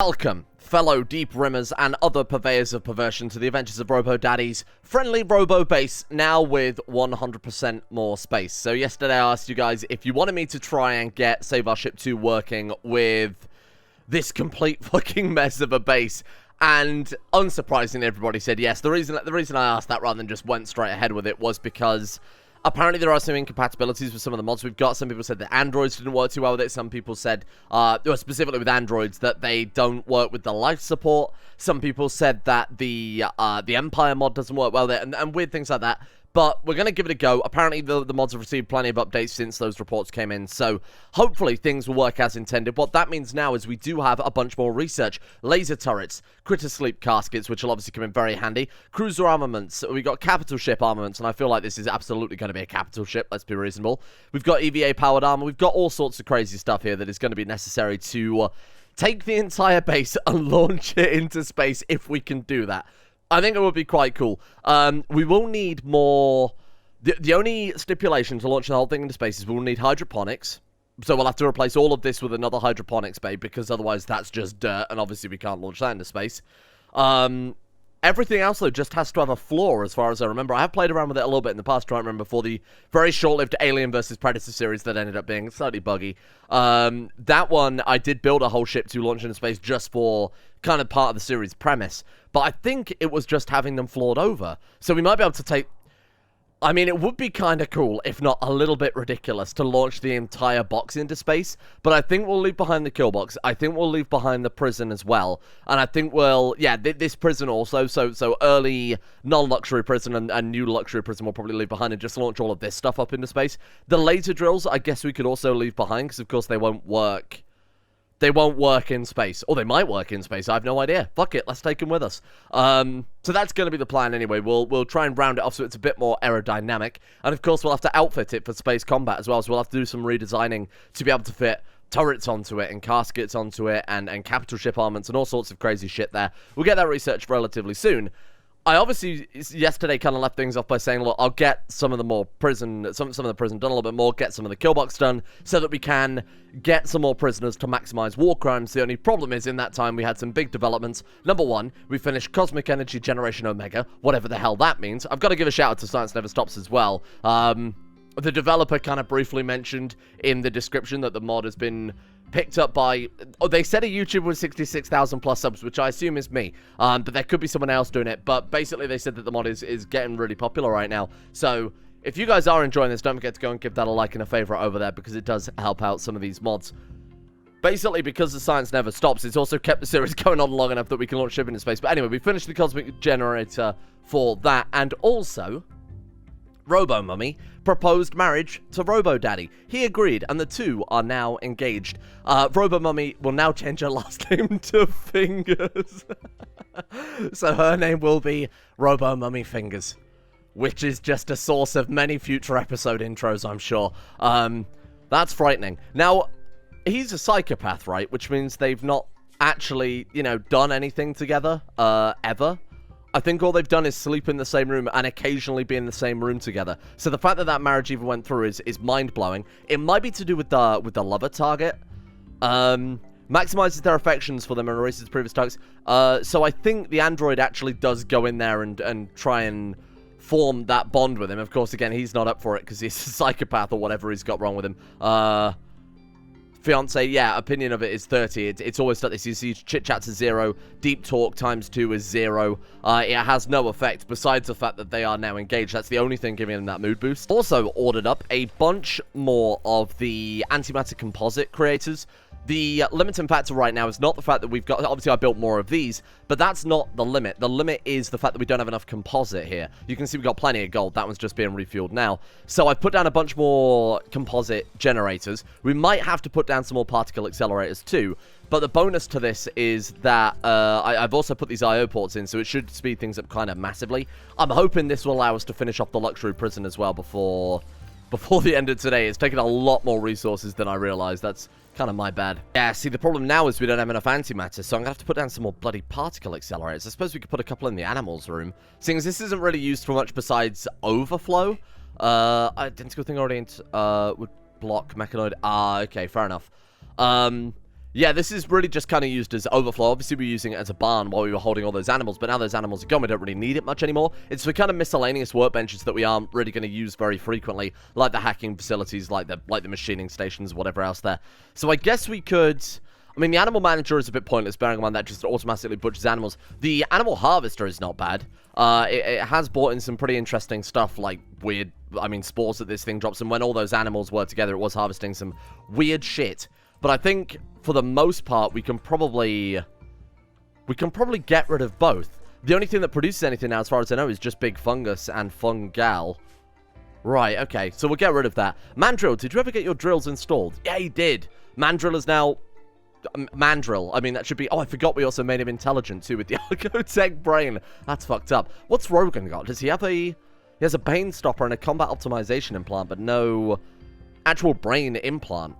Welcome, fellow deep rimmers and other purveyors of perversion, to the adventures of Robo-Daddy's friendly robo-base, now with 100% more space. So yesterday I asked you guys if you wanted me to try and get Save Our Ship 2 working with this complete fucking mess of a base, and unsurprisingly everybody said yes. The reason I asked that rather than just went straight ahead with it was because apparently there are some incompatibilities with some of the mods we've got. Some people said that androids didn't work too well with it. Some people said, specifically with androids, that they don't work with the life support. Some people said that the Empire mod doesn't work well there, and weird things like that. But we're going to give it a go. Apparently the mods have received plenty of updates since those reports came in, so hopefully things will work as intended. What that means now is we do have a bunch more research. Laser turrets, critter sleep caskets, which will obviously come in very handy, cruiser armaments, we've got capital ship armaments, and I feel like this is absolutely going to be a capital ship, let's be reasonable. We've got EVA powered armor, we've got all sorts of crazy stuff here that is going to be necessary to take the entire base and launch it into space if we can do that. I think it would be quite cool. We will need more. The only stipulation to launch the whole thing into space is we'll need hydroponics. So we'll have to replace all of this with another hydroponics bay, because otherwise that's just dirt, and obviously we can't launch that into space. Everything else, though, just has to have a floor, as far as I remember. I have played around with it a little bit in the past, trying to remember, for the very short-lived Alien vs. Predator series that ended up being slightly buggy. That one, I did build a whole ship to launch into space just for kind of part of the series premise. But I think it was just having them floored over. So we might be able to take... I mean, it would be kind of cool, if not a little bit ridiculous, to launch the entire box into space. But I think we'll leave behind the kill box. I think we'll leave behind the prison as well. And I think we'll... Yeah, this prison also. So early non-luxury prison and new luxury prison we'll probably leave behind and just launch all of this stuff up into space. The laser drills, I guess we could also leave behind, because of course they won't work... They won't work in space. Or they might work in space. I have no idea. Fuck it. Let's take them with us. So that's going to be the plan anyway. We'll try and round it off so it's a bit more aerodynamic. And of course, we'll have to outfit it for space combat as well. So we'll have to do some redesigning to be able to fit turrets onto it and caskets onto it and capital ship armaments and all sorts of crazy shit there. We'll get that research relatively soon. I obviously, yesterday, kind of left things off by saying, look, I'll get some of the more prison, some of the prison done a little bit more, get some of the kill box done, so that we can get some more prisoners to maximize war crimes. The only problem is, in that time, we had some big developments. Number one, we finished Cosmic Energy Generation Omega, whatever the hell that means. I've got to give a shout out to Science Never Stops as well. The developer kind of briefly mentioned in the description that the mod has been picked up by... Oh, they said a YouTuber with 66,000 plus subs, which I assume is me. But there could be someone else doing it. But basically, they said that the mod is getting really popular right now. So if you guys are enjoying this, don't forget to go and give that a like and a favorite over there, because it does help out some of these mods. Basically, because the science never stops, it's also kept the series going on long enough that we can launch ship into space. But anyway, we finished the Cosmic Generator for that. And also... Robo-Mummy proposed marriage to Robo-Daddy. He agreed, and the two are now engaged. Robo-Mummy will now change her last name to Fingers. So her name will be Robo-Mummy Fingers, which is just a source of many future episode intros, I'm sure. That's frightening. Now, he's a psychopath, right? Which means they've not actually, you know, done anything together, ever. I think all they've done is sleep in the same room and occasionally be in the same room together. So the fact that that marriage even went through is mind-blowing. It might be to do with the lover target. Maximizes their affections for them and erases previous targets. So I think the android actually does go in there and try and form that bond with him. Of course, again, he's not up for it because he's a psychopath or whatever he's got wrong with him. Fiance, yeah, opinion of it is 30. It's always stuck this. You see, chit-chat's is 0. Deep talk times 2 is 0. It has no effect besides the fact that they are now engaged. That's the only thing giving them that mood boost. Also ordered up a bunch more of the antimatter composite creators. The limiting factor right now is not the fact that we've got... Obviously, I built more of these, but that's not the limit. The limit is the fact that we don't have enough composite here. You can see we've got plenty of gold. That one's just being refueled now. So I've put down a bunch more composite generators. We might have to put down some more particle accelerators too. But the bonus to this is that I've also put these IO ports in, so it should speed things up kind of massively. I'm hoping this will allow us to finish off the luxury prison as well before the end of today. It's taken a lot more resources than I realized. That's kind of my bad. Yeah, see, the problem now is we don't have enough antimatter, so I'm gonna have to put down some more bloody particle accelerators. I suppose we could put a couple in the animals room, seeing as this isn't really used for much besides overflow. Identical thing already would block mechanoid. Ah, okay, fair enough. yeah, this is really just kind of used as overflow. Obviously, we were using it as a barn while we were holding all those animals, but now those animals are gone. We don't really need it much anymore. It's for kind of miscellaneous workbenches that we aren't really going to use very frequently, like the hacking facilities, like the machining stations, whatever else there. So I guess we could... I mean, the animal manager is a bit pointless, bearing in mind that just automatically butchers animals. The animal harvester is not bad. It has brought in some pretty interesting stuff, like weird, spores that this thing drops. And when all those animals were together, it was harvesting some weird shit. But I think, for the most part, we can probably get rid of both. The only thing that produces anything now, as far as I know, is just big fungus and fungal. Right, okay, so we'll get rid of that. Mandrill, did you ever get your drills installed? Yeah, he did. Mandrill is now... Mandrill. I mean, that should be... Oh, I forgot we also made him intelligent, too, with the Argotech brain. That's fucked up. What's Rogan got? Does he have a... He has a pain stopper and a combat optimization implant, but no actual brain implant.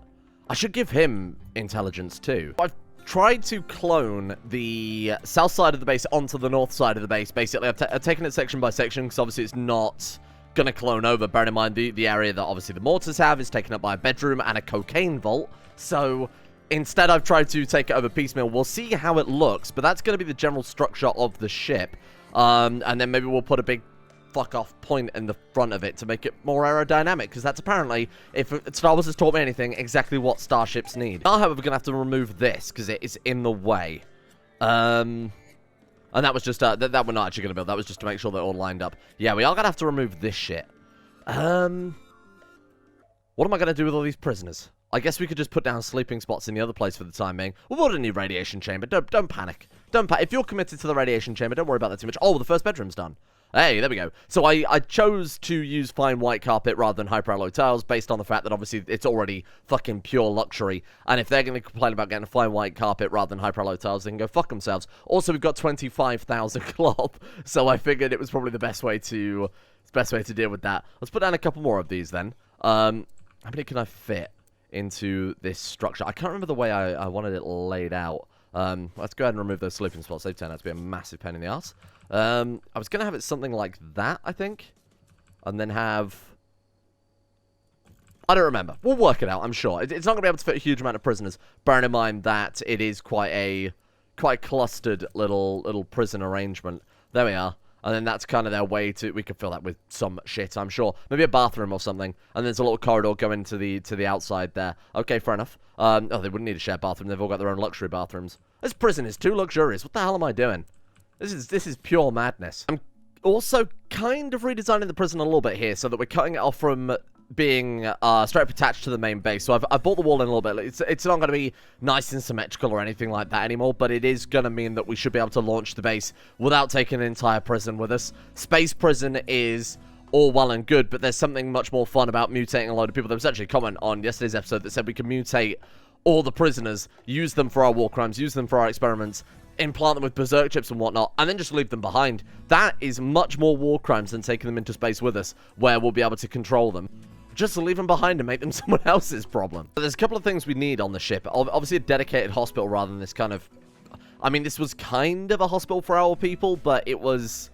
I should give him intelligence, too. I've tried to clone the south side of the base onto the north side of the base. Basically, I've taken it section by section, because obviously it's not going to clone over. Bear in mind, the area that obviously the mortars have is taken up by a bedroom and a cocaine vault. So... instead, I've tried to take it over piecemeal. We'll see how it looks, but that's going to be the general structure of the ship. And then maybe we'll put a big fuck-off point in the front of it to make it more aerodynamic, because that's apparently, if Star Wars has taught me anything, exactly what starships need. However, we're going to have to remove this, because it is in the way. And that was just, that we're not actually going to build. That was just to make sure they're all lined up. Yeah, we are going to have to remove this shit. What am I going to do with all these prisoners? I guess we could just put down sleeping spots in the other place for the time being. We'll build a new radiation chamber. Don't panic. Don't panic. If you're committed to the radiation chamber, don't worry about that too much. Oh, the first bedroom's done. Hey, there we go. So I chose to use fine white carpet rather than hyperalloy tiles based on the fact that obviously it's already fucking pure luxury. And if they're going to complain about getting a fine white carpet rather than hyperalloy tiles, they can go fuck themselves. Also, we've got 25,000 cloth, so I figured it was probably the best way to deal with that. Let's put down a couple more of these then. How many can I fit into this structure? I can't remember the way I wanted it laid out. Let's go ahead and remove those sleeping spots. They've turned out to be a massive pain in the ass. I was going to have it something like that, I think. And then have... I don't remember. We'll work it out, I'm sure. It's not going to be able to fit a huge amount of prisoners, bearing in mind that it is quite clustered little prison arrangement. There we are. And then that's kind of their way to... We could fill that with some shit, I'm sure. Maybe a bathroom or something. And there's a little corridor going to the outside there. Okay, fair enough. Oh, they wouldn't need a shared bathroom. They've all got their own luxury bathrooms. This prison is too luxurious. What the hell am I doing? This is pure madness. I'm also kind of redesigning the prison a little bit here so that we're cutting it off from being straight up attached to the main base. So I've brought the wall in a little bit. It's not going to be nice and symmetrical or anything like that anymore, but it is going to mean that we should be able to launch the base without taking an entire prison with us. Space prison is all well and good, but there's something much more fun about mutating a load of people. There was actually a comment on yesterday's episode that said we can mutate all the prisoners, use them for our war crimes, use them for our experiments, implant them with berserk chips and whatnot, and then just leave them behind. That is much more war crimes than taking them into space with us, where we'll be able to control them. Just leave them behind and make them someone else's problem. But there's a couple of things we need on the ship. Obviously a dedicated hospital rather than this kind of... I mean, this was kind of a hospital for our people, but it was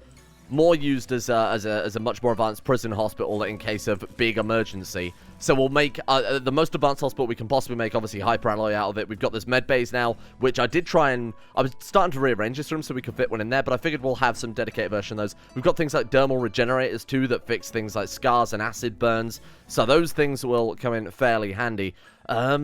more used as a much more advanced prison hospital in case of big emergency. So we'll make the most advanced hospital we can possibly make, obviously hyperalloy out of it. We've got this med bays now, which I did try and... I was starting to rearrange this room so we could fit one in there, but I figured we'll have some dedicated version of those. We've got things like dermal regenerators too that fix things like scars and acid burns. So those things will come in fairly handy. I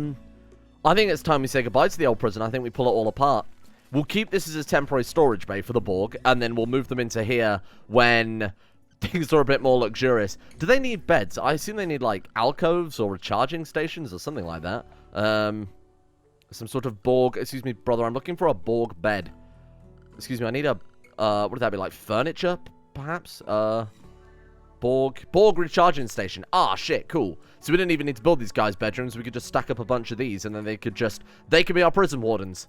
think it's time we say goodbye to the old prison. I think we pull it all apart. We'll keep this as a temporary storage bay for the Borg, and then we'll move them into here when things are a bit more luxurious. Do they need beds? I assume they need, like, alcoves or recharging stations or something like that. Some sort of Borg... Excuse me, brother, I'm looking for a Borg bed. Excuse me, I need a... what would that be, like, furniture, perhaps? Borg recharging station. Ah, shit, cool. So we didn't even need to build these guys' bedrooms. We could just stack up a bunch of these, and then they could be our prison wardens.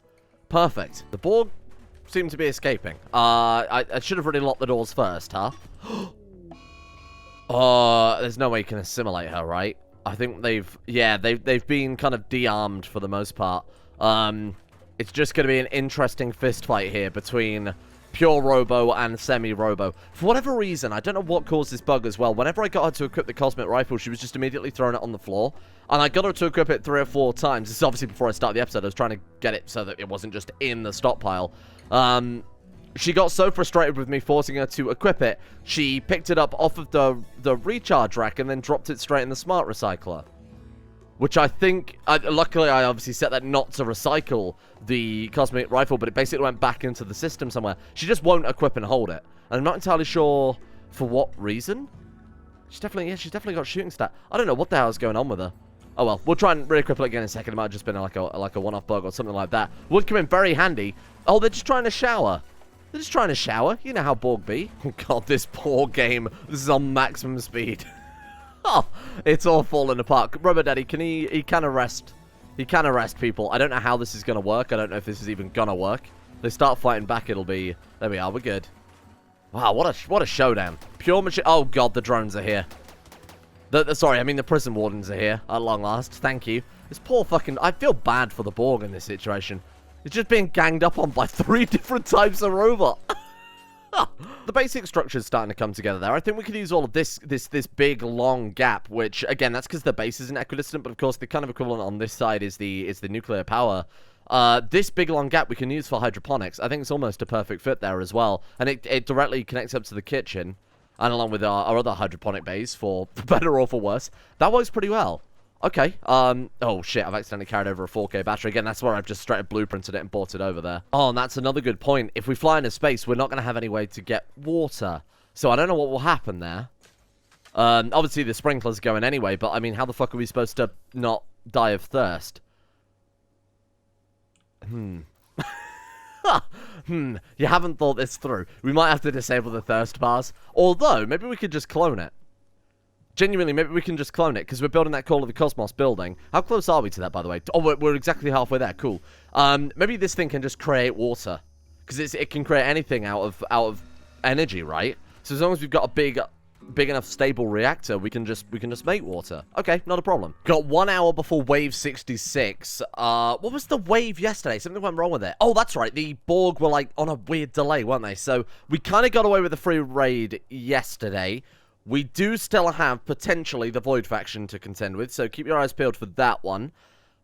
Perfect. The Borg seem to be escaping. I should have really locked the doors first, huh? There's no way you can assimilate her, right? I think they've been kind of de-armed for the most part. It's just going to be an interesting fist fight here between pure robo and semi-robo. For whatever reason, I don't know what caused this bug as well. Whenever I got her to equip the cosmic rifle, she was just immediately throwing it on the floor. And I got her to equip it 3 or 4 times. This is obviously before I started the episode. I was trying to get it so that it wasn't just in the stockpile. She got so frustrated with me forcing her to equip it, she picked it up off of the recharge rack and then dropped it straight in the smart recycler. Which I think, luckily I obviously set that not to recycle the cosmic rifle, but it basically went back into the system somewhere. She just won't equip and hold it. And I'm not entirely sure for what reason. She's definitely got shooting stat. I don't know what the hell is going on with her. Oh well, we'll try and re-equip it again in a second. It might have just been like a one-off bug or something like that. Would come in very handy. Oh, they're just trying to shower. They're just trying to shower. You know how Borg be. Oh god, this poor game. This is on maximum speed. Oh, it's all falling apart. Rubber Daddy, can he can arrest. He can arrest people. I don't know how this is going to work. I don't know if this is even going to work. They start fighting back, it'll be... There we are, we're good. Wow, what a showdown. Pure machine... Oh, God, the drones are here. Sorry, I mean the prison wardens are here at long last. Thank you. This poor fucking... I feel bad for the Borg in this situation. It's just being ganged up on by 3 different types of robot. The basic structure's starting to come together there. I think we could use all of this big, long gap, which, again, that's because the base isn't equidistant, but of course the kind of equivalent on this side is the nuclear power. This big, long gap we can use for hydroponics. I think it's almost a perfect fit there as well. And it directly connects up to the kitchen, and along with our other hydroponic bays, for better or for worse. That works pretty well. Okay, oh shit, I've accidentally carried over a 4K battery. Again, that's where I've just straight up blueprinted it and brought it over there. Oh, and that's another good point. If we fly into space, we're not going to have any way to get water. So I don't know what will happen there. Obviously the sprinkler's going anyway, but I mean, how the fuck are we supposed to not die of thirst? You haven't thought this through. We might have to disable the thirst bars. Although, maybe we could just clone it. Genuinely, maybe we can just clone it, because we're building that Call of the Cosmos building. How close are we to that, by the way? Oh, we're exactly halfway there. Cool. Maybe this thing can just create water, because it can create anything out of energy, right? So as long as we've got a big enough stable reactor, we can just make water. Okay, not a problem. Got 1 hour before wave 66. What was the wave yesterday? Something went wrong with it. Oh, that's right. The Borg were like on a weird delay, weren't they? So we kind of got away with the free raid yesterday. We do still have, potentially, the Void faction to contend with, so keep your eyes peeled for that one.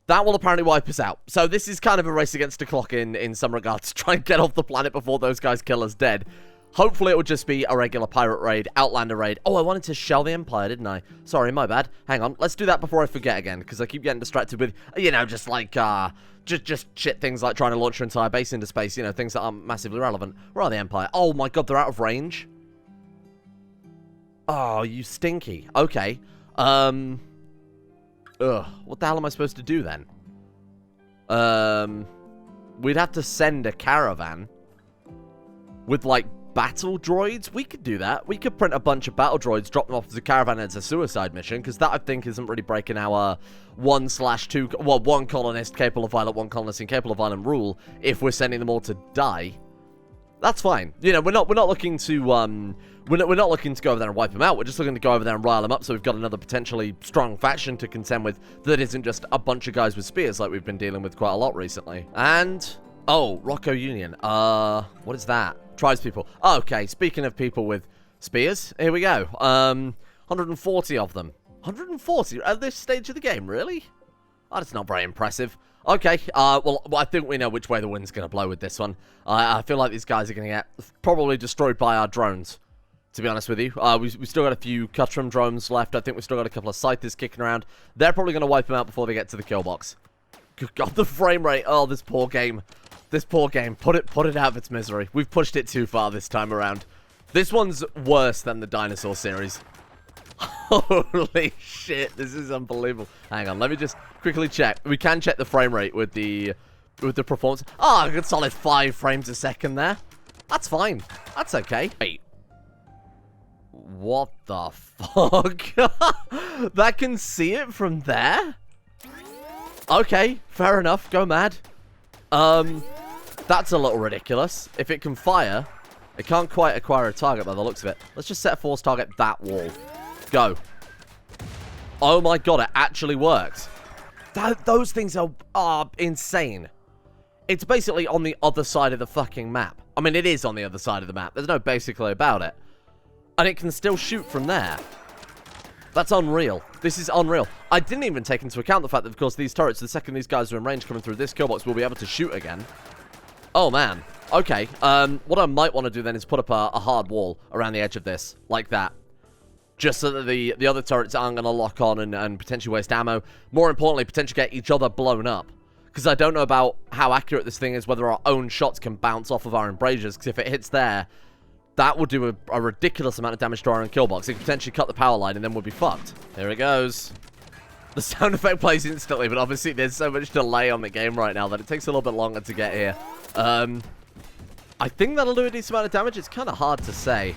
That will apparently wipe us out. So this is kind of a race against the clock in some regards, to try and get off the planet before those guys kill us dead. Hopefully it will just be a regular pirate raid, outlander raid. Oh, I wanted to shell the Empire, didn't I? Sorry, my bad. Hang on, let's do that before I forget again, because I keep getting distracted with, you know, just like, just shit things like trying to launch your entire base into space, you know, things that aren't massively relevant. Where are the Empire? Oh my god, they're out of range. Oh, you stinky. Okay. Ugh. What the hell am I supposed to do then? We'd have to send a caravan with, like, battle droids. We could do that. We could print a bunch of battle droids, drop them off as a caravan as a suicide mission, because that, I think, isn't really breaking our 1/2... Well, 1 colonist capable of violent, 1 colonist incapable of violent rule, if we're sending them all to die. That's fine. You know, we're not looking to, we're not looking to go over there and wipe them out. We're just looking to go over there and rile them up, so we've got another potentially strong faction to contend with that isn't just a bunch of guys with spears like we've been dealing with quite a lot recently. And, oh, Rocco Union. What is that? Tribespeople. Oh, okay, speaking of people with spears, here we go. 140 of them. 140 at this stage of the game, really? Oh, that's not very impressive. Okay, well, I think we know which way the wind's going to blow with this one. I feel like these guys are going to get probably destroyed by our drones, to be honest with you. We've still got a few Cutram drones left. I think we've still got a couple of Scythers kicking around. They're probably going to wipe them out before they get to the kill box. Good God, the frame rate. Oh, this poor game. This poor game. Put it out of its misery. We've pushed it too far this time around. This one's worse than the dinosaur series. Holy shit, this is unbelievable. Hang on, let me just quickly check. We can check the frame rate with the performance. Oh, a good solid 5 frames a second there. That's fine. That's okay. Wait. What the fuck? That can see it from there? Okay, fair enough. Go mad. That's a little ridiculous. If it can fire, it can't quite acquire a target by the looks of it. Let's just set a force target that wall. Go. Oh my god, it actually works. Those things are insane. It's basically on the other side of the fucking map. I mean, it is on the other side of the map. There's no basically about it. And it can still shoot from there. That's unreal. This is unreal. I didn't even take into account the fact that, of course, these turrets, the second these guys are in range coming through this kill box, will be able to shoot again. Oh, man. Okay. What I might want to do then is put up a hard wall around the edge of this, like that. Just so that the other turrets aren't going to lock on and potentially waste ammo. More importantly, potentially get each other blown up. Because I don't know about how accurate this thing is, whether our own shots can bounce off of our embrasures. Because if it hits there, that would do a ridiculous amount of damage to our own kill box. It could potentially cut the power line and then we'll be fucked. Here it goes. The sound effect plays instantly, but obviously there's so much delay on the game right now that it takes a little bit longer to get here. I think that'll do a decent amount of damage. It's kind of hard to say.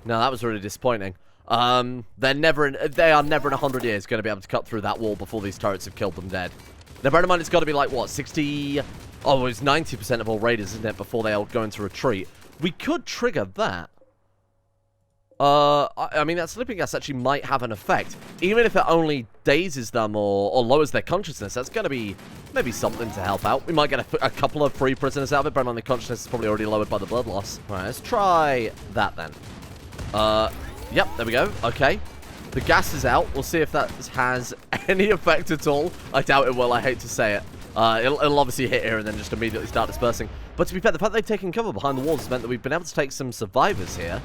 No, that was really disappointing. They are never in 100 years going to be able to cut through that wall before these turrets have killed them dead. Now, bear in mind, it's got to be like, what, 60... Oh, it's 90% of all raiders, isn't it, before they all go into retreat. We could trigger that. I mean, that sleeping gas actually might have an effect. Even if it only dazes them or lowers their consciousness, that's going to be maybe something to help out. We might get a couple of free prisoners out of it, but on the consciousness is probably already lowered by the blood loss. All right, let's try that then. Yep, there we go. Okay. The gas is out. We'll see if that has any effect at all. I doubt it will. I hate to say it. It'll obviously hit here and then just immediately start dispersing. But to be fair, the fact they've taken cover behind the walls has meant that we've been able to take some survivors here.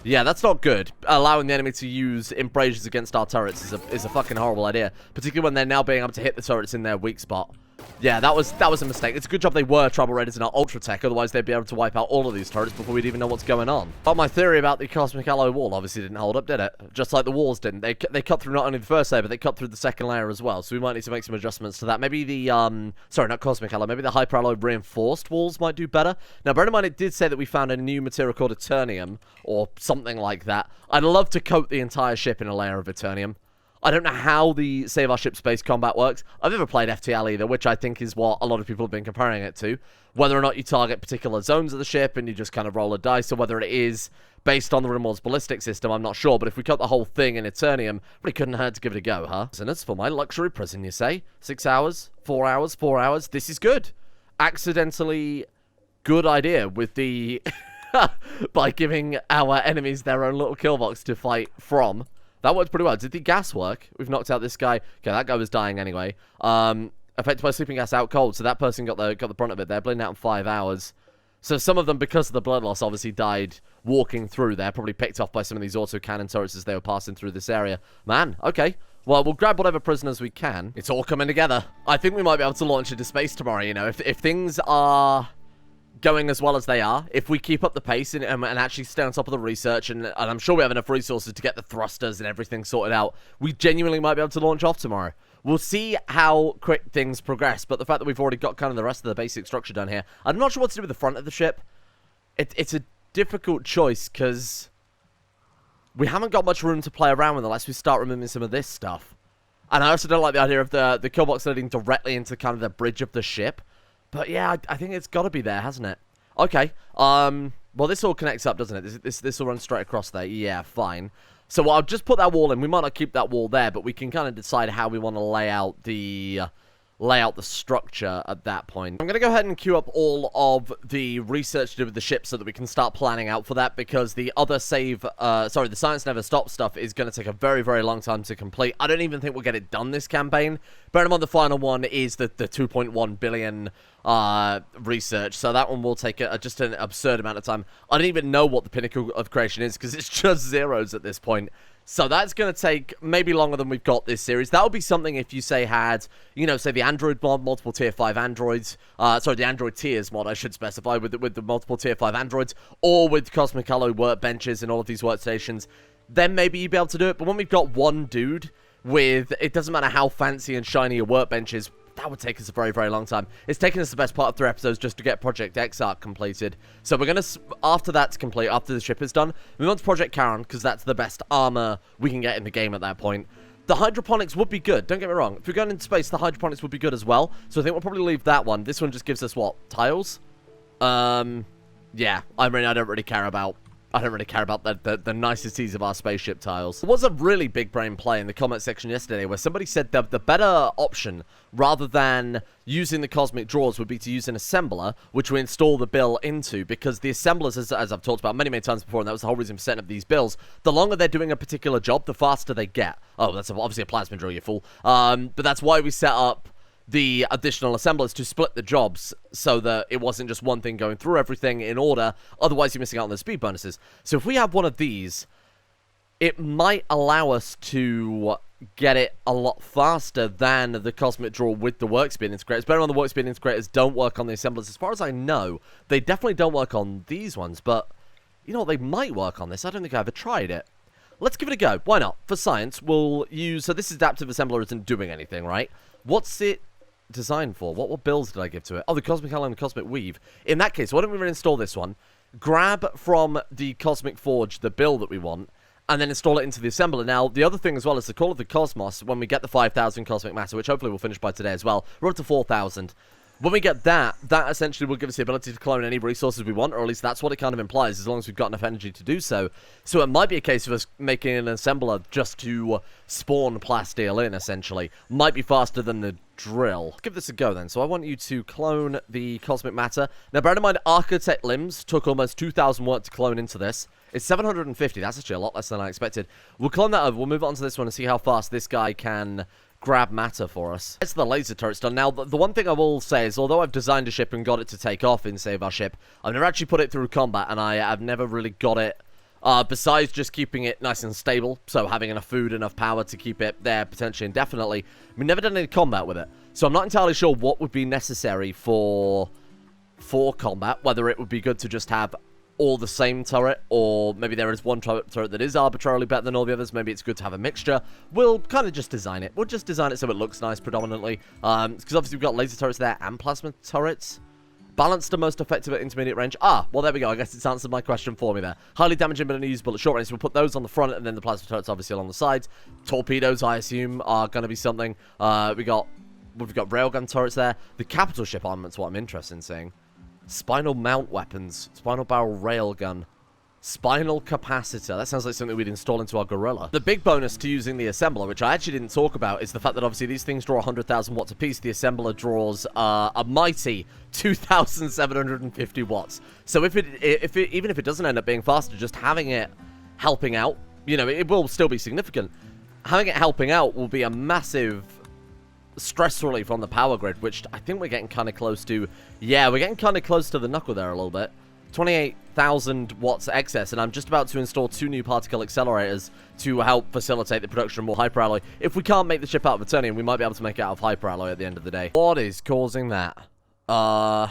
Yeah, that's not good. Allowing the enemy to use embrasures against our turrets is a fucking horrible idea. Particularly when they're now being able to hit the turrets in their weak spot. Yeah, that was a mistake. It's a good job they were Trouble Raiders in our Ultra Tech, otherwise they'd be able to wipe out all of these turrets before we'd even know what's going on. But my theory about the Cosmic Alloy Wall obviously didn't hold up, did it? Just like the walls didn't. They cut through not only the first layer, but they cut through the second layer as well. So we might need to make some adjustments to that. Maybe the, sorry, not Cosmic Alloy, maybe the Hyper Alloy Reinforced walls might do better. Now, bear in mind, it did say that we found a new material called Eternium, or something like that. I'd love to coat the entire ship in a layer of Eternium. I don't know how the Save Our Ship Space combat works. I've never played FTL either, which I think is what a lot of people have been comparing it to. Whether or not you target particular zones of the ship and you just kind of roll a dice, or whether it is based on the Rimworld's ballistic system, I'm not sure. But if we cut the whole thing in Eternium, really couldn't hurt to give it a go, huh? Prisoners for my luxury prison, you say? 6 hours? 4 hours? 4 hours? This is good. Accidentally good idea with the... by giving our enemies their own little kill box to fight from. That worked pretty well. Did the gas work? We've knocked out this guy. Okay, that guy was dying anyway. Affected by sleeping gas, out cold. So that person got the brunt of it. They're bleeding out in 5 hours. So some of them, because of the blood loss, obviously died walking through there. Probably picked off by some of these autocannon turrets as they were passing through this area. Man, okay. Well, we'll grab whatever prisoners we can. It's all coming together. I think we might be able to launch into space tomorrow, you know. If things are going as well as they are, if we keep up the pace and actually stay on top of the research, and I'm sure we have enough resources to get the thrusters and everything sorted out, we genuinely might be able to launch off tomorrow. We'll see how quick things progress, but the fact that we've already got kind of the rest of the basic structure done here, I'm not sure what to do with the front of the ship. It's a difficult choice, because we haven't got much room to play around with unless we start removing some of this stuff. And I also don't like the idea of the kill box leading directly into kind of the bridge of the ship. But yeah, I think it's got to be there, hasn't it? Okay. Well, this all connects up, doesn't it? This will run straight across there. Yeah, fine. So I'll just put that wall in. We might not keep that wall there, but we can kind of decide how we want to lay out the structure at that point. I'm going to go ahead and queue up all of the research to do with the ship so that we can start planning out for that, because the other the Science Never Stops stuff is going to take a very, very long time to complete. I don't even think we'll get it done this campaign. Bear in mind, the final one is the 2.1 billion research, so that one will take just an absurd amount of time. I don't even know what the pinnacle of creation is, because it's just zeros at this point. So that's going to take maybe longer than we've got this series. That would be something if you, say, had, you know, say the Android mod, multiple tier 5 androids. Sorry, the Android tiers mod, I should specify, with the multiple tier 5 androids, or with Cosmic Alloy workbenches and all of these workstations. Then maybe you'd be able to do it. But when we've got one dude with, it doesn't matter how fancy and shiny your workbench is, that would take us a very, very long time. It's taken us the best part of 3 episodes just to get Project X Arc completed. So we're going to, after that's complete, after the ship is done, move on to Project Charon, because that's the best armor we can get in the game at that point. The hydroponics would be good, don't get me wrong. If we're going into space, the hydroponics would be good as well. So I think we'll probably leave that one. This one just gives us, what, tiles? Yeah, I mean, I don't really care about I don't really care about the niceties of our spaceship tiles. There was a really big brain play in the comment section yesterday where somebody said that the better option, rather than using the cosmic drawers, would be to use an assembler, which we install the bill into, because the assemblers, as I've talked about many, many times before, and that was the whole reason for setting up these bills, the longer they're doing a particular job, the faster they get. Oh, that's obviously a plasma drill, you fool. But that's why we set up the additional assemblers to split the jobs so that it wasn't just one thing going through everything in order. Otherwise, you're missing out on the speed bonuses. So if we have one of these, it might allow us to get it a lot faster than the cosmic draw with the work speed integrators. Better on the work speed integrators don't work on the assemblers. As far as I know, they definitely don't work on these ones, but you know what, they might work on this. I don't think I've ever tried it. Let's give it a go. Why not? For science, we'll use... So this adaptive assembler isn't doing anything, right? What's it designed for? What builds did I give to it? Oh, the Cosmic Alloy and the Cosmic Weave. In that case, why don't we reinstall this one, grab from the Cosmic Forge the build that we want, and then install it into the assembler. Now, the other thing as well is the Call of the Cosmos, when we get the 5,000 Cosmic Matter, which hopefully we'll finish by today as well. We're up to 4,000. When we get that essentially will give us the ability to clone any resources we want, or at least that's what it kind of implies, as long as we've got enough energy to do so. So it might be a case of us making an assembler just to spawn plasteel in, essentially. Might be faster than the drill. Let's give this a go then. So I want you to clone the Cosmic Matter. Now, bear in mind, Architect Limbs took almost 2,000 work to clone into this. It's 750. That's actually a lot less than I expected. We'll clone that over. We'll move on to this one and see how fast this guy can grab matter for us. It's the laser turret's done. Now, the one thing I will say is, although I've designed a ship and got it to take off in Save Our Ship, I've never actually put it through combat, and I've never really got it, besides just keeping it nice and stable, so having enough food, enough power to keep it there potentially indefinitely. We've never done any combat with it, so I'm not entirely sure what would be necessary for combat, whether it would be good to just have all the same turret, or maybe there is one turret that is arbitrarily better than all the others. Maybe it's good to have a mixture. We'll kind of just design it. We'll just design it so it looks nice predominantly. Because obviously we've got laser turrets there and plasma turrets. Balanced and most effective at intermediate range. Ah, well there we go. I guess it's answered my question for me there. Highly damaging but unusable at short range. So we'll put those on the front and then the plasma turrets obviously along the sides. Torpedoes, I assume, are going to be something. We've got railgun turrets there. The capital ship armament's what I'm interested in seeing. Spinal mount weapons. Spinal barrel railgun. Spinal capacitor. That sounds like something we'd install into our gorilla. The big bonus to using the assembler, which I actually didn't talk about, is the fact that obviously these things draw 100,000 watts apiece. The assembler draws a mighty 2,750 watts. So even if it doesn't end up being faster, just having it helping out, you know, it will still be significant. Having it helping out will be a massive stress relief on the power grid, which I think we're getting kind of close to. Yeah, we're getting kind of close to the knuckle there a little bit. 28,000 watts excess, and I'm just about to install 2 new particle accelerators to help facilitate the production of more hyperalloy. If we can't make the ship out of Eternium, we might be able to make it out of hyperalloy at the end of the day. What is causing that? Can't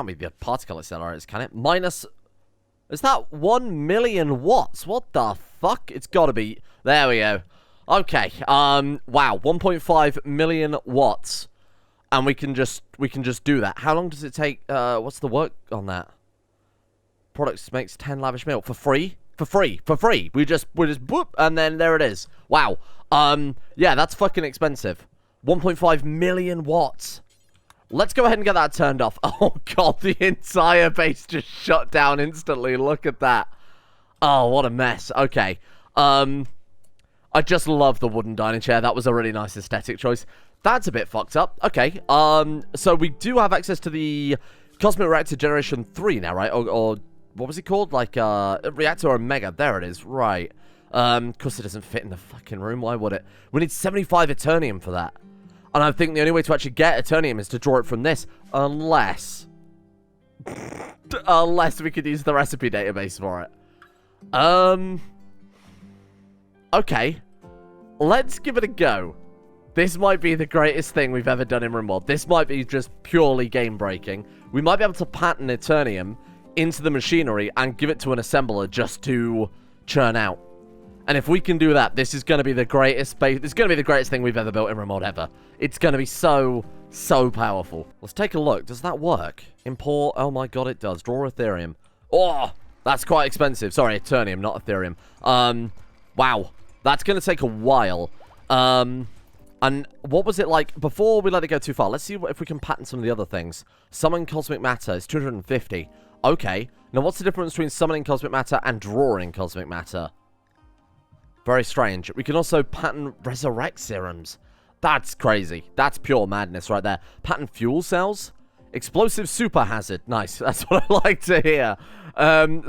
be the particle accelerators, can it? Minus... Is that 1 million watts? What the fuck? It's gotta be... There we go. Okay, wow, 1.5 million watts, and we can just do that. How long does it take? What's the work on that? Products makes 10 lavish meal for free, for free. We just whoop, and then there it is. Wow, yeah, that's fucking expensive. 1.5 million watts. Let's go ahead and get that turned off. Oh god, the entire base just shut down instantly. Look at that. Oh, what a mess. Okay, I just love the wooden dining chair. That was a really nice aesthetic choice. That's a bit fucked up. Okay, so we do have access to the Cosmic Reactor Generation 3 now, right? Or what was it called? Like, Reactor or Mega. There it is, right. Of course it doesn't fit in the fucking room. Why would it? We need 75 Eternium for that. And I think the only way to actually get Eternium is to draw it from this. Unless we could use the recipe database for it. Okay. Let's give it a go. This might be the greatest thing we've ever done in Rimworld. This might be just purely game-breaking. We might be able to pattern Eternium into the machinery and give it to an assembler just to churn out. And if we can do that, this is going to be the greatest it's going to be the greatest thing we've ever built in Rimworld ever. It's going to be so powerful. Let's take a look. Does that work? Import. Oh my god, it does. Draw Ethereum. Oh, that's quite expensive. Sorry, Eternium, not Ethereum. Wow. That's going to take a while. And what was it like before we let it go too far? Let's see if we can pattern some of the other things. Summon Cosmic Matter is 250. Okay. Now, what's the difference between summoning cosmic matter and drawing cosmic matter? Very strange. We can also pattern resurrect serums. That's crazy. That's pure madness right there. Pattern fuel cells? Explosive super hazard. Nice. That's what I like to hear.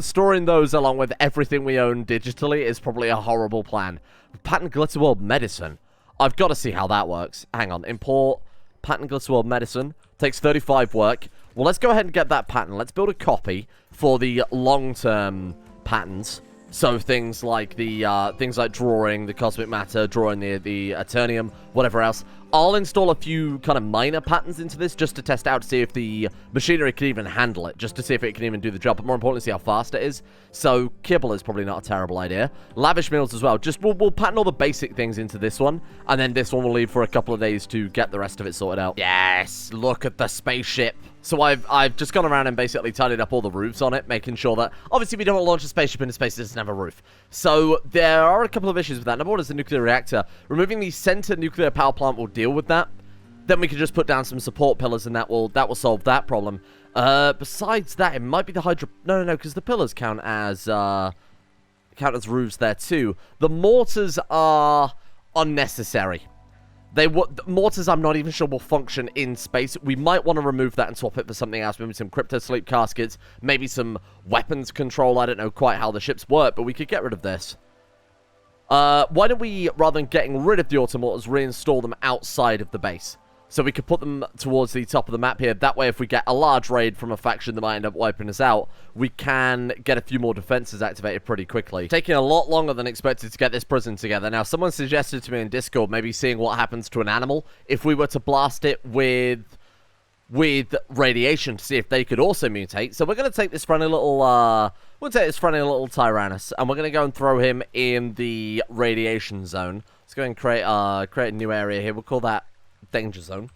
Storing those along with everything we own digitally is probably a horrible plan. Pattern glitter world medicine. I've got to see how that works. Hang on. Import pattern glitter world medicine. Takes 35 work. Well, let's go ahead and get that pattern. Let's build a copy for the long-term patterns. So things like drawing the cosmic matter, drawing the Eternium, whatever else. I'll install a few kind of minor patterns into this just to test out to see if the machinery can even handle it, just to see if it can even do the job, but more importantly, see how fast it is. So kibble is probably not a terrible idea. Lavish meals as well. Just we'll pattern all the basic things into this one, and then this one will leave for a couple of days to get the rest of it sorted out. Yes, look at the spaceship. So I've just gone around and basically tidied up all the roofs on it, making sure that, obviously we don't want to launch a spaceship into space that doesn't have a roof. So there are a couple of issues with that. Number one is the nuclear reactor. Removing the center nuclear power plant will deal with that. Then we can just put down some support pillars and that will solve that problem. Besides that, it might be the hydro... No, because the pillars count as roofs there too. The mortars are unnecessary. Mortars, I'm not even sure will function in space. We might want to remove that and swap it for something else. Maybe some crypto sleep caskets. Maybe some weapons control. I don't know quite how the ships work, but we could get rid of this. Why don't we, rather than getting rid of the automortars, reinstall them outside of the base? So we could put them towards the top of the map here. That way, if we get a large raid from a faction that might end up wiping us out, we can get a few more defenses activated pretty quickly. Taking a lot longer than expected to get this prison together. Now, someone suggested to me in Discord maybe seeing what happens to an animal if we were to blast it with radiation to see if they could also mutate. So we're going to take this friendly little, Tyrannus, and we're going to go and throw him in the radiation zone. Let's go and create a new area here. We'll call that danger zone.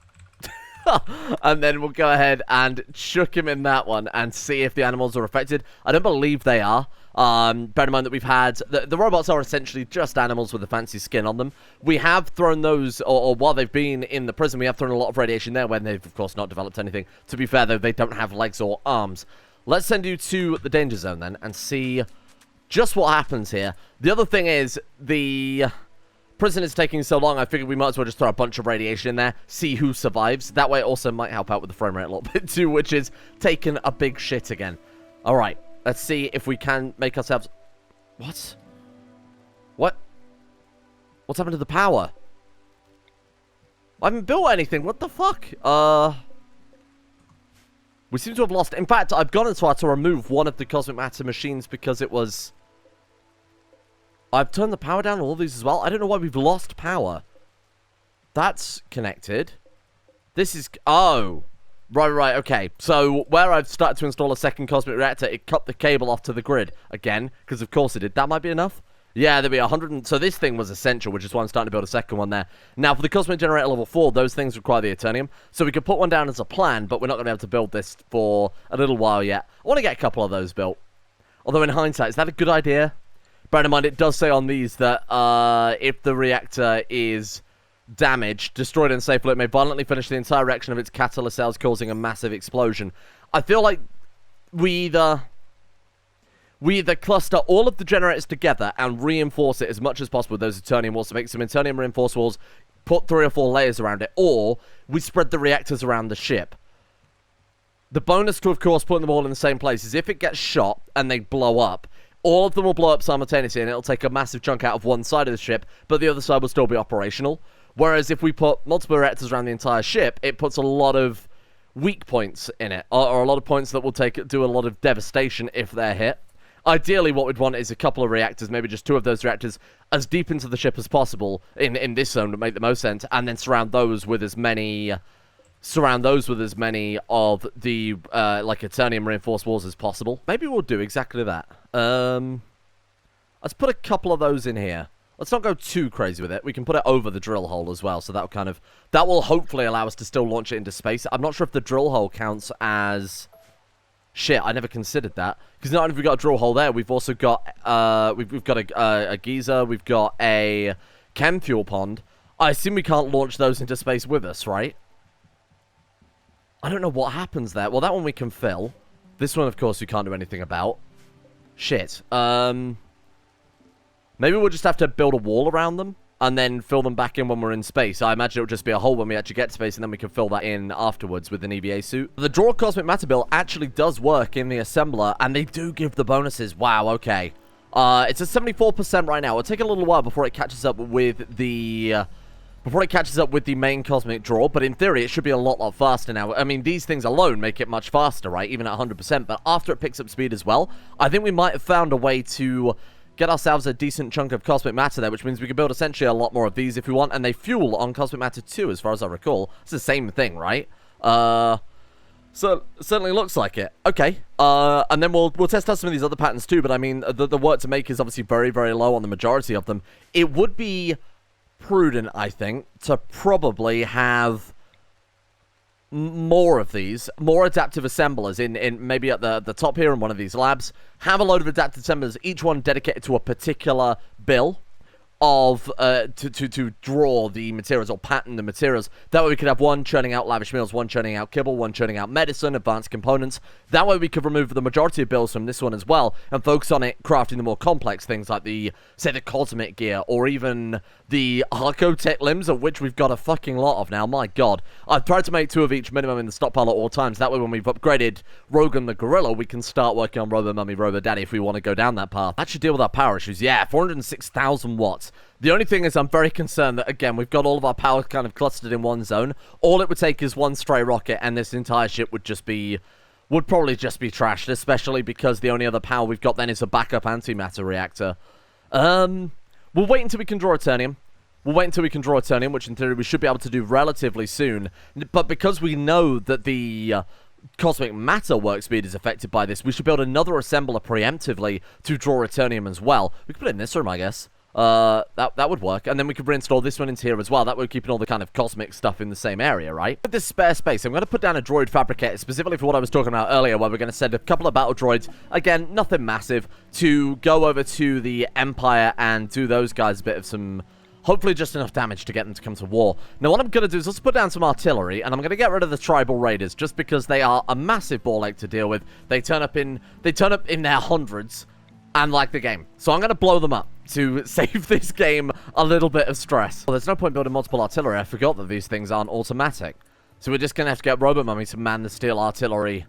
And then we'll go ahead and chuck him in that one and see if the animals are affected. I don't believe they are. Bear in mind that we've had... The robots are essentially just animals with a fancy skin on them. We have thrown those, or while they've been in the prison, we have thrown a lot of radiation there when they've, of course, not developed anything. To be fair, though, they don't have legs or arms. Let's send you to the danger zone, then, and see just what happens here. The other thing is, the prison is taking so long, I figured we might as well just throw a bunch of radiation in there, see who survives. That way it also might help out with the frame rate a little bit too, which is taking a big shit again. Alright, let's see if we can make ourselves... What? What? What's happened to the power? I haven't built anything, what the fuck? We seem to have lost... In fact, I've gone and tried to remove one of the cosmic matter machines because it was... I've turned the power down on all these as well. I don't know why we've lost power. That's connected. This is... Oh. Right, okay. So, where I've started to install a second cosmic reactor, it cut the cable off to the grid. Again, because of course it did. That might be enough. Yeah, there'll be 100... So this thing was essential, which is why I'm starting to build a second one there. Now, for the cosmic generator level 4, those things require the Eternium. So we could put one down as a plan, but we're not going to be able to build this for a little while yet. I want to get a couple of those built. Although, in hindsight, is that a good idea? Bear in mind, it does say on these that if the reactor is damaged, destroyed, and safe, it may violently finish the entire reaction of its catalyst cells, causing a massive explosion. I feel like we either cluster all of the generators together and reinforce it as much as possible with those Eternium walls to make some Eternium reinforced walls, put 3 or 4 layers around it, or we spread the reactors around the ship. The bonus to, of course, putting them all in the same place is if it gets shot and they blow up, all of them will blow up simultaneously, and it'll take a massive chunk out of one side of the ship, but the other side will still be operational. Whereas if we put multiple reactors around the entire ship, it puts a lot of weak points in it, or a lot of points that will do a lot of devastation if they're hit. Ideally, what we'd want is a couple of reactors, maybe just 2 of those reactors, as deep into the ship as possible in this zone would make the most sense, and then surround those with as many of the like Eternium reinforced walls as possible. Maybe we'll do exactly that. Let's put a couple of those in here. Let's not go too crazy with it. We can put it over the drill hole as well, so that will hopefully allow us to still launch it into space. I'm not sure if the drill hole counts as... Shit, I never considered that. Because not only have we got a drill hole there, we've also got we've got a geyser, we've got a chem fuel pond. I assume we can't launch those into space with us, right? I don't know what happens there. Well, that one we can fill. This one, of course, we can't do anything about. Shit. Maybe we'll just have to build a wall around them and then fill them back in when we're in space. I imagine it'll just be a hole when we actually get to space, and then we can fill that in afterwards with an EVA suit. The Draw Cosmic Matter build actually does work in the assembler, and they do give the bonuses. Wow, okay. It's at 74% right now. It'll take a little while before it catches up with the... main cosmic draw, but in theory, it should be a lot faster now. I mean, these things alone make it much faster, right? Even at 100%, but after it picks up speed as well, I think we might have found a way to get ourselves a decent chunk of cosmic matter there, which means we can build essentially a lot more of these if we want, and they fuel on cosmic matter too, as far as I recall. It's the same thing, right? So, certainly looks like it. Okay, and then we'll test out some of these other patterns too, but I mean, the work to make is obviously very, very low on the majority of them. It would be prudent, I think, to probably have more of these, more adaptive assemblers in maybe at the top here in one of these labs. Have a load of adaptive assemblers, each one dedicated to a particular bill of to draw the materials or pattern the materials. That way we could have one churning out lavish meals, one churning out kibble, one churning out medicine, advanced components. That way we could remove the majority of bills from this one as well and focus on it crafting the more complex things like the, say, the cosmic gear or even the Archotech limbs, of which we've got a fucking lot of now. My god. I've tried to make 2 of each minimum in the stockpile at all times. That way when we've upgraded Rogan the Gorilla, we can start working on Robo Mummy, Robo Daddy if we want to go down that path. That should deal with our power issues. Yeah, 406,000 watts. The only thing is I'm very concerned that, again, we've got all of our power kind of clustered in one zone. All it would take is one stray rocket and this entire ship would probably just be trashed, especially because the only other power we've got then is a backup antimatter reactor. We'll wait until we can draw Eternium. Which in theory we should be able to do relatively soon. But because we know that the cosmic matter work speed is affected by this, we should build another assembler preemptively to draw Eternium as well. We could put it in this room, I guess. That would work, and then we could reinstall this one into here as well. That way we're keeping all the kind of cosmic stuff in the same area, right? With this spare space, I'm going to put down a droid fabricator, specifically for what I was talking about earlier, where we're going to send a couple of battle droids, again, nothing massive, to go over to the Empire and do those guys a bit of some... hopefully just enough damage to get them to come to war. Now, what I'm going to do is let's put down some artillery, and I'm going to get rid of the tribal raiders, just because they are a massive ball ache to deal with. They turn up in their hundreds, and like the game. So I'm going to blow them up to save this game a little bit of stress. Well, there's no point building multiple artillery. I forgot that these things aren't automatic. So we're just going to have to get Robo Mummy to man the steel artillery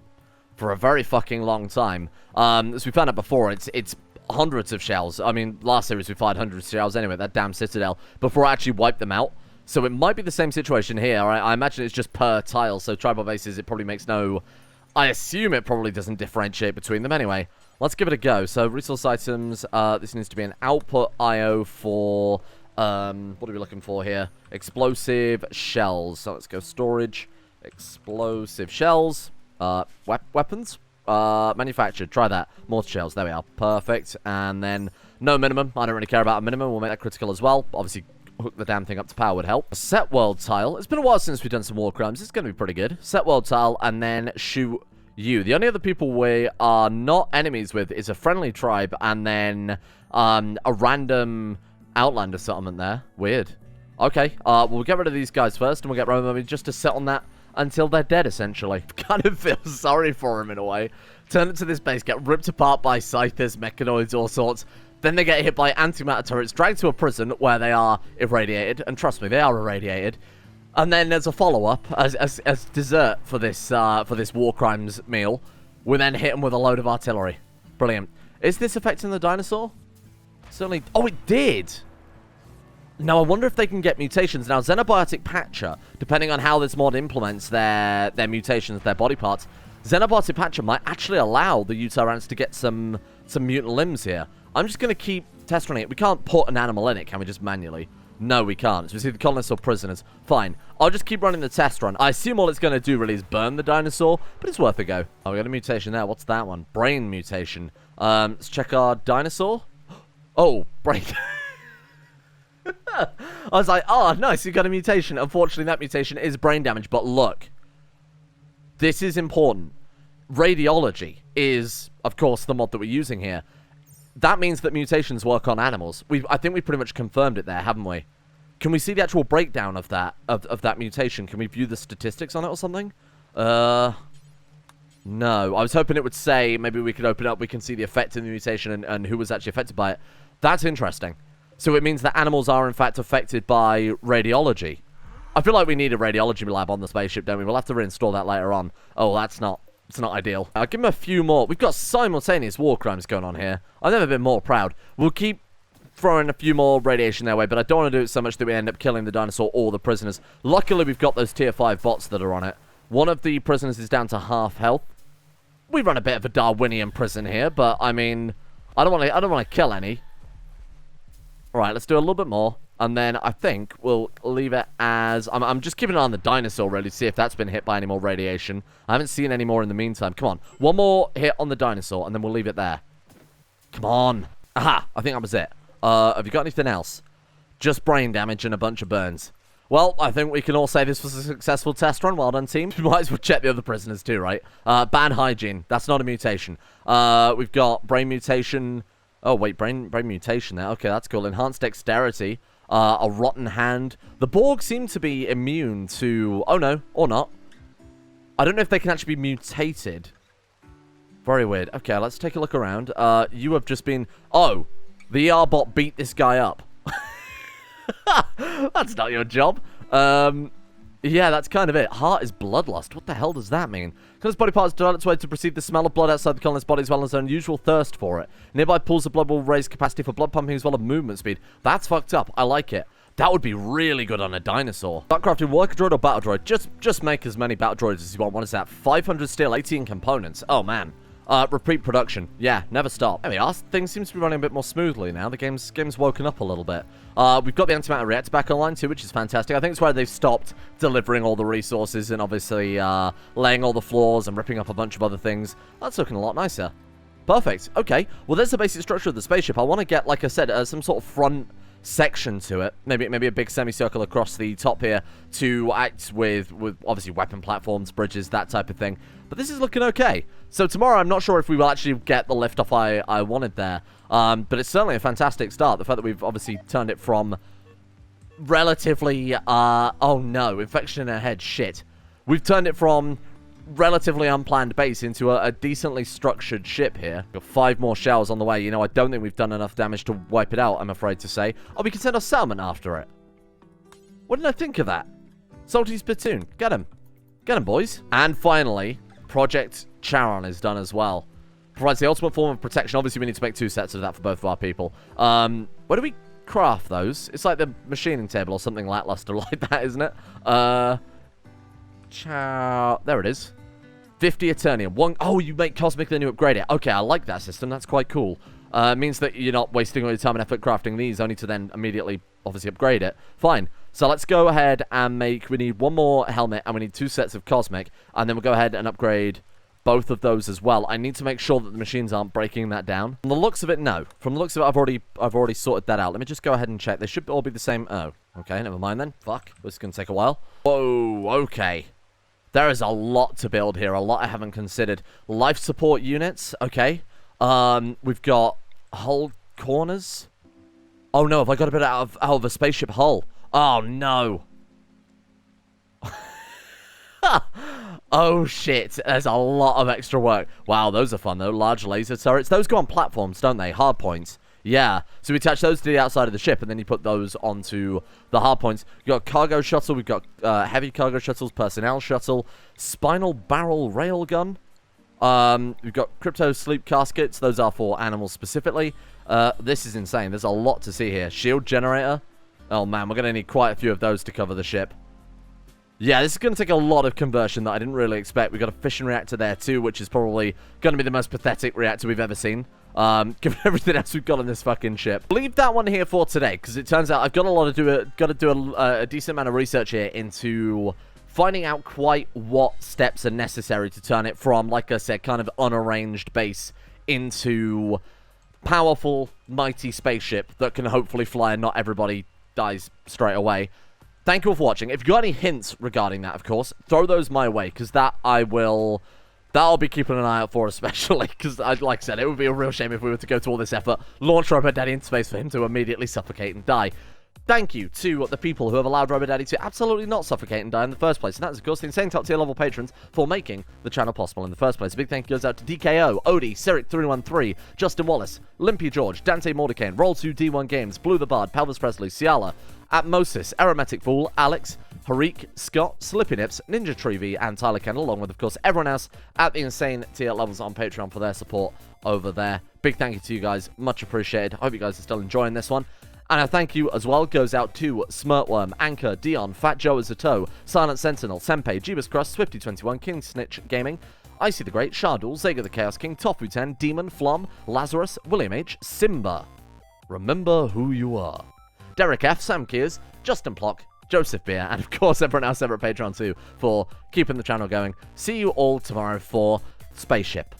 for a very fucking long time. As we found out before, it's hundreds of shells. I mean, last series we fired hundreds of shells anyway, that damn Citadel, before I actually wiped them out. So it might be the same situation here. I imagine it's just per tile, so tribal bases, it probably makes no... I assume it probably doesn't differentiate between them anyway. Let's give it a go. So, resource items, this needs to be an output IO for, what are we looking for here? Explosive shells. So, let's go storage, explosive shells, weapons, manufactured, try that. Mortar shells, there we are, perfect. And then, no minimum, I don't really care about a minimum, we'll make that critical as well. Obviously, hook the damn thing up to power would help. Set world tile, it's been a while since we've done some war crimes, it's going to be pretty good. Set world tile, and then shoot you. The only other people we are not enemies with is a friendly tribe, and then a random outlander settlement there. Weird. Okay, we'll get rid of these guys first, and we'll get Robo Mummy just to sit on that until they're dead, essentially. Kind of feel sorry for them in a way. Turn it to this base, get ripped apart by scythers, mechanoids, all sorts. Then they get hit by antimatter turrets, dragged to a prison where they are irradiated, and trust me, they are irradiated. And then as a follow-up, as dessert for this war crimes meal, we then hit them with a load of artillery. Brilliant. Is this affecting the dinosaur? Certainly. Oh, it did! Now, I wonder if they can get mutations. Now, Xenobiotic Patcher, depending on how this mod implements their mutations, their body parts, Xenobiotic Patcher might actually allow the Utarans to get some mutant limbs here. I'm just going to keep test running it. We can't put an animal in it, can we, just manually? No, we can't. So we see the colonists or prisoners. Fine. I'll just keep running the test run. I assume all it's going to do really is burn the dinosaur, but it's worth a go. Oh, we got a mutation there. What's that one? Brain mutation. Let's check our dinosaur. Oh, brain. I was like, oh, nice, you got a mutation. Unfortunately, that mutation is brain damage, but look. This is important. Radiology is, of course, the mod that we're using here. That means that mutations work on animals. I think we pretty much confirmed it there, haven't we? Can we see the actual breakdown of that mutation? Can we view the statistics on it or something? No. I was hoping it would say, maybe we could open up, we can see the effect of the mutation and who was actually affected by it. That's interesting. So it means that animals are, in fact, affected by radiology. I feel like we need a radiology lab on the spaceship, don't we? We'll have to reinstall that later on. Oh, it's not ideal. I'll give him a few more. We've got simultaneous war crimes going on here. I've never been more proud. We'll keep throwing a few more radiation their way, but I don't want to do it so much that we end up killing the dinosaur or the prisoners. Luckily, we've got those tier 5 bots that are on it. One of the prisoners is down to half health. We run a bit of a Darwinian prison here, but I mean, I don't want to kill any. All right, let's do a little bit more, and then I think we'll leave it as... I'm just keeping an eye on the dinosaur, really, to see if that's been hit by any more radiation. I haven't seen any more in the meantime. Come on. One more hit on the dinosaur, and then we'll leave it there. Come on. Aha, I think that was it. Have you got anything else? Just brain damage and a bunch of burns. Well, I think we can all say this was a successful test run. Well done, team. We might as well check the other prisoners too, right? Bad hygiene. That's not a mutation. We've got brain mutation... Oh, wait, brain mutation there. Okay, that's cool. Enhanced dexterity. A rotten hand. The Borg seem to be immune to... Oh, no. Or not. I don't know if they can actually be mutated. Very weird. Okay, let's take a look around. You have just been... Oh, the ER bot beat this guy up. That's not your job. Yeah, that's kind of it. Heart is bloodlust. What the hell does that mean? Because body parts develop its way to perceive the smell of blood outside the colonist's body as well as their unusual thirst for it. Nearby pools of blood will raise capacity for blood pumping as well as movement speed. That's fucked up. I like it. That would be really good on a dinosaur. Start crafting worker droid or battle droid. Just make as many battle droids as you want. What is that? 500 steel, 18 components. Oh, man. Repeat production. Yeah, never stop. There we are. Things seem to be running a bit more smoothly now. The game's woken up a little bit. We've got the antimatter reactor back online too, which is fantastic. I think it's where they've stopped delivering all the resources and obviously laying all the floors and ripping up a bunch of other things. That's looking a lot nicer. Perfect. Okay. Well, there's the basic structure of the spaceship. I want to get, like I said, some sort of front section to it. Maybe a big semicircle across the top here to act with obviously weapon platforms, bridges, that type of thing. But this is looking okay. So tomorrow, I'm not sure if we will actually get the liftoff I wanted there. But it's certainly a fantastic start. The fact that we've obviously turned it from relatively... oh no, infection in her head. Shit. We've turned it from relatively unplanned base into a decently structured ship here. Got 5 more shells on the way. You know, I don't think we've done enough damage to wipe it out, I'm afraid to say. Oh, we can send our settlement after it. What did I think of that? Salty's platoon. Get him. Get him, boys. And finally, Project Charon is done as well. Provides the ultimate form of protection. Obviously, we need to make 2 sets of that for both of our people. Where do we craft those? It's like the machining table or something lackluster like that, isn't it? There it is. 50 Eternium. 1... Oh, you make Cosmic, then you upgrade it. Okay, I like that system. That's quite cool. Means that you're not wasting all your time and effort crafting these, only to then immediately, obviously, upgrade it. Fine. So let's go ahead and make... We need 1 more helmet, and we need 2 sets of Cosmic. And then we'll go ahead and upgrade both of those as well. I need to make sure that the machines aren't breaking that down. From the looks of it, no. From the looks of it, I've already sorted that out. Let me just go ahead and check. They should all be the same... Oh, okay, never mind then. Fuck. This is going to take a while. Whoa, okay. There is a lot to build here, a lot I haven't considered. Life support units, okay. We've got hull corners. Oh no, have I got a bit out of a spaceship hull? Oh no. Oh shit, there's a lot of extra work. Wow, those are fun though. Large laser turrets. Those go on platforms, don't they? Hard points. Yeah, so we attach those to the outside of the ship, and then you put those onto the hard points. We've got cargo shuttle, we've got heavy cargo shuttles, personnel shuttle, spinal barrel railgun. We've got crypto sleep caskets. Those are for animals specifically. This is insane. There's a lot to see here. Shield generator. Oh man, we're going to need quite a few of those to cover the ship. Yeah, this is going to take a lot of conversion that I didn't really expect. We've got a fission reactor there too, which is probably going to be the most pathetic reactor we've ever seen. Given everything else we've got on this fucking ship. Leave that one here for today, because it turns out I've got to do a decent amount of research here into finding out quite what steps are necessary to turn it from, like I said, kind of unarranged base into powerful, mighty spaceship that can hopefully fly and not everybody dies straight away. Thank you all for watching. If you've got any hints regarding that, of course, throw those my way, because that I'll be keeping an eye out for, especially, because, like I said, it would be a real shame if we were to go to all this effort, launch Robot Daddy into space for him to immediately suffocate and die. thank you to the people who have allowed RoboDaddy to absolutely not suffocate and die in the first place. And that is, of course, the insane top tier level patrons for making the channel possible in the first place. A big thank you goes out to DKO, Odie, Cyric313, Justin Wallace, Limpy George, Dante Mordecane, Roll2D1 Games, Blue the Bard, Pelvis Presley, Ciala, Atmosis, Aromatic Fool, Alex, Harik, Scott, Slippy Nips, Ninja Treevy, and Tyler Kendall, along with, of course, everyone else at the insane tier levels on Patreon for their support over there. Big thank you to you guys. Much appreciated. Hope you guys are still enjoying this one. And a thank you as well goes out to Smirtworm, Anchor, Dion, Fat Joe as a Toe, Silent Sentinel, Senpei, Jeebus Crust, Swifty21, King Snitch Gaming, Icy the Great, Shardul, Zega the Chaos King, Tofu10, Demon, Flom, Lazarus, William H, Simba. Remember who you are. Derek F, Sam Kears, Justin Plock, Joseph Beer, and of course everyone else over at Patreon too for keeping the channel going. See you all tomorrow for Spaceship.